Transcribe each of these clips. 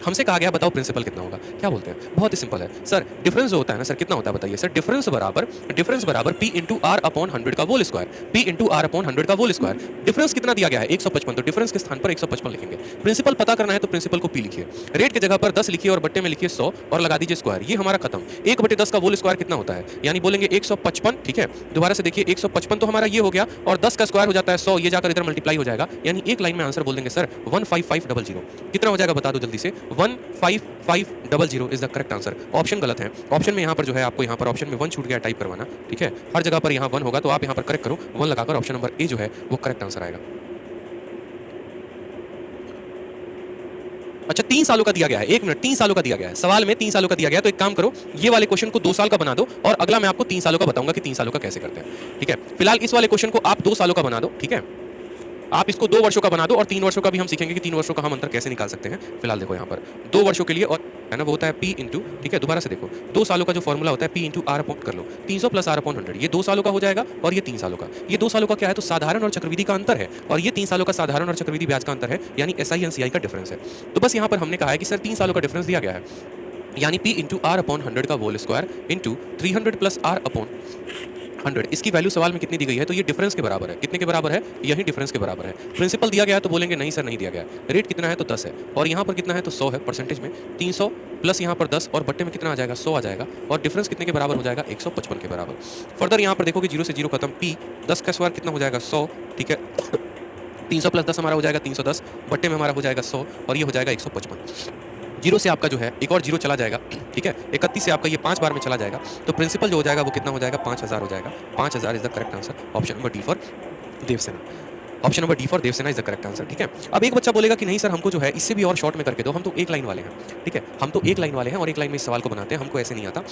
हमसे कहा गया बताओ प्रिंसिपल कितना होगा, क्या बोलते हैं? बहुत ही सिंपल है सर, डिफरेंस जो होता है ना सर कितना होता है बताइए सर, डिफरेंस बराबर पी इंटू आर अपॉन 100 का whole square, P into R upon 100 का होल स्क्वायर। डिफरेंस कितना दिया गया है 155, तो डिफरेंस के स्थान पर 155 लिखेंगे। प्रिंसिपल पता करना है तो प्रिंसिपल को पी लिखिए, रेट की जगह पर 10 लिखिए और बट्टे में लिखिए 100 और लगा दीजिए स्क्वायर, ये हमारा खत्म। 1/10 का होल स्क्वायर कितना होता है, यानी बोलेंगे 155, ठीक है। दोबारा से देखिए 155 तो हमारा ये हो गया और 10 का स्क्वायर हो जाता है 100, ये जाकर इधर मल्टीप्लाई हो जाएगा, यानी एक लाइन में आंसर बोल देंगे सर 15500। कितना हो जाएगा बता दो जल्दी से, 15500 is the correct answer. Option गलत है, ऑप्शन में यहाँ पर जो है आपको यहाँ पर ऑप्शन में 1 छूट गया टाइप करवाना, ठीक है। हर जगह पर यहाँ 1 होगा तो आप यहाँ पर करेक्ट करो, 1 लगाकर ऑप्शन नंबर ए जो है वो करेक्ट आंसर आएगा। अच्छा 3 सालों का दिया गया है, 1 मिनट, 3 सालों का दिया गया है, सवाल में 3 सालों का दिया गया है, तो एक काम करो ये वाले क्वेश्चन को 2 साल का बना दो और अगला मैं आपको 3 सालों का बताऊंगा कि 3 सालों का कैसे करते हैं, ठीक है। फिलहाल इस वाले क्वेश्चन को आप 2 सालों का बना दो, ठीक है। आप इसको 2 वर्षों का बना दो और 3 वर्षों का भी हम सीखेंगे कि 3 वर्षों का हम अंतर कैसे निकाल सकते हैं। फिलहाल देखो यहाँ पर 2 वर्षों के लिए और है ना वो होता है पी इंटू, ठीक है। दोबारा से देखो 2 सालों का जो फॉर्मूला होता है पी इंटू आर अपॉन कर लो, 300 प्लस आर अपॉन 100, ये 2 सालों का हो जाएगा और ये 3 सालों का। ये 2 सालों का क्या है तो साधारण और चक्रवृद्धि का अंतर है, और ये 3 सालों का साधारण और चक्रवृद्धि ब्याज का अंतर है, यानी एसआई एनसीआई का डिफरेंस है। तो बस यहाँ पर हमने कहा है कि सर 3 सालों का डिफरेंस दिया गया है, यानी पी इंटू आर अपॉन 100 का whole square into 300 plus R upon 100, इसकी वैल्यू सवाल में कितनी दी गई है तो ये डिफरेंस के बराबर है। कितने के बराबर है, यही डिफरेंस के बराबर है। प्रिंसिपल दिया गया है तो बोलेंगे नहीं सर नहीं दिया गया। रेट कितना है तो 10 है और यहाँ पर कितना है तो 100 है, परसेंटेज में 300 प्लस यहाँ पर 10 और बट्टे में कितना आ जाएगा 100 आ जाएगा, और डिफरेंस कितने के बराबर हो जाएगा 155 के बराबर। फर्दर यहाँ पर देखोगे 0 से 0 खत्म, पी 10 का स्क्वायर कितना हो जाएगा 100, ठीक है। 300 प्लस 10 हमारा हो जाएगा 310, बट्टे में हमारा हो जाएगा 100 और ये हो जाएगा 155। 0 से आपका जो है एक और 0 चला जाएगा, ठीक है। 31 से आपका ये 5 बार में चला जाएगा, तो प्रिंसिपल जो हो जाएगा वो कितना हो जाएगा 5000 हो जाएगा। 5000 is the correct answer, option number D for Devasena. Option number D for Devasena is the correct answer, ठीक है। अब एक बच्चा बोलेगा कि नहीं सर हमको जो है इससे भी और शॉर्ट में करके दो, हम तो एक लाइन वाले हैं, ठीक है। हम तो एक लाइन वाले हैं और एक लाइन में इस सवाल को बनाते हैं, हमको ऐसे नहीं आता।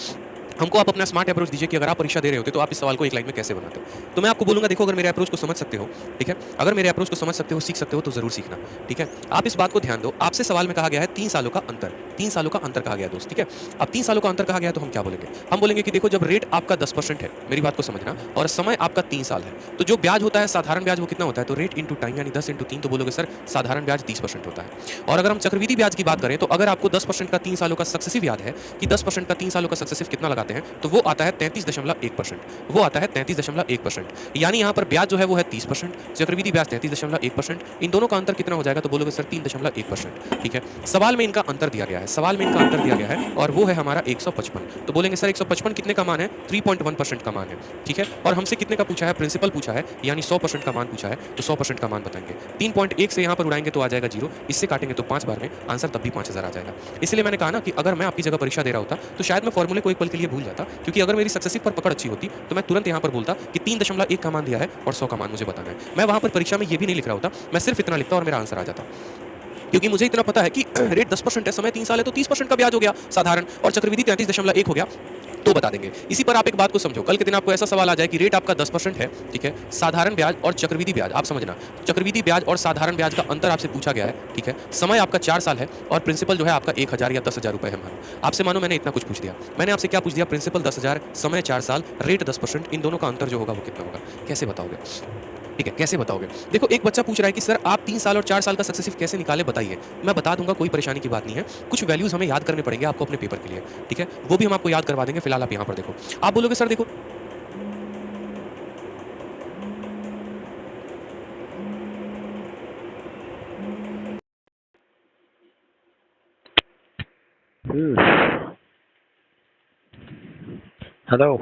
हमको आप अपना स्मार्ट अप्रोच दीजिए कि अगर आप परीक्षा दे रहे होते तो आप इस सवाल को एक लाइन में कैसे बनाते हो। तो मैं आपको बोलूंगा देखो अगर मेरे अप्रोच को समझ सकते हो, ठीक है, अगर मेरे अप्रोच को समझ सकते हो सीख सकते हो तो जरूर सीखना, ठीक है। आप इस बात को ध्यान दो, आपसे सवाल में कहा गया है 3 सालों का अंतर, 3 सालों का अंतर कहा गया दोस्त, ठीक है। अब 3 सालों का अंतर कहा गया तो हम क्या बोलेंगे, हम बोलेंगे कि देखो जब रेट आपका 10% है, मेरी बात को समझना, और समय आपका 3 साल है, तो जो ब्याज होता है साधारण ब्याज वो कितना होता है तो रेट इंटू टाइम, यानी 10 इंटू 3, तो बोलोगे सर साधारण ब्याज 30% होता है। और अगर हम चक्रवृद्धि ब्याज की बात करें तो अगर आपको 10% का 3 सालों का सक्सेसिव याद है कि 10% का 3 सालों का सक्सेसिव कितना लगाते हैं तो वो आता है 33.1%, वो आता है 33.1%, यानी यहाँ पर ब्याज जो है वो है 30%, चक्रवृद्धि ब्याज 33.1%, इन दोनों का अंतर कितना हो जाएगा तो बोलोगे सर 3.1%, ठीक है। सवाल में इनका अंतर दिया गया है, सवाल में इनका अंतर दिया गया है और वो है हमारा 155, तो बोलेंगे सर 155 कितने का मान है 3.1% का मान है, ठीक है। और हमसे कितने का पूछा है प्रिंसिपल पूछा है, यानी 100% का मान पूछा है, तो 100% का मान बताएंगे। 3.1 से यहाँ पर उड़ाएंगे तो आ जाएगा 0, इससे काटेंगे तो 5 बार में आंसर तब भी 5000 आ जाएगा। इसलिए मैंने कहा ना कि अगर मैं आपकी जगह परीक्षा दे रहा होता तो शायद मैं फॉर्मूले को एक पल के लिए भूल जाता, क्योंकि अगर मेरी सक्सेसिव पर पकड़ अच्छी होती तो मैं तुरंत यहाँ पर बोलता कि 3.1 का मान दिया है और 100 का मान मुझे बताना है। मैं वहां पर परीक्षा में ये भी नहीं लिख रहा होता, मैं सिर्फ इतना लिखता और मेरा आंसर आ जाता, क्योंकि मुझे इतना पता है कि रेट 10% है, समय 3 साल है, तो 30% का ब्याज हो गया साधारण और चक्रवृद्धि 33.1 हो गया, तो बता देंगे। इसी पर आप एक बात को समझो, कल के दिन आपको ऐसा सवाल आ जाए कि रेट आपका 10% है, ठीक है, साधारण ब्याज और चक्रवृद्धि ब्याज, आप समझना चक्रवृद्धि ब्याज और साधारण ब्याज का अंतर आपसे पूछा गया है, ठीक है। समय आपका 4 साल है और प्रिंसिपल जो है आपका 1000 या 10,000 रुपए है, मानो आपसे, मानो मैंने इतना कुछ पूछ दिया, मैंने आपसे क्या पूछ दिया, प्रिंसिपल 10,000, समय 4 साल, रेट 10%, इन दोनों का अंतर जो होगा वो कितना होगा, कैसे बताओगे, ठीक है, कैसे बताओगे। देखो एक बच्चा पूछ रहा है कि सर आप 3 साल और 4 साल का सक्सेसिव कैसे निकाले बताइए, मैं बता दूंगा, कोई परेशानी की बात नहीं है। कुछ वैल्यूज हमें याद करने पड़ेंगे आपको अपने पेपर के लिए, ठीक है, वो भी हम आपको याद करवा देंगे। फिलहाल आप यहाँ पर देखो, आप बोलोगे सर देखो हेलो।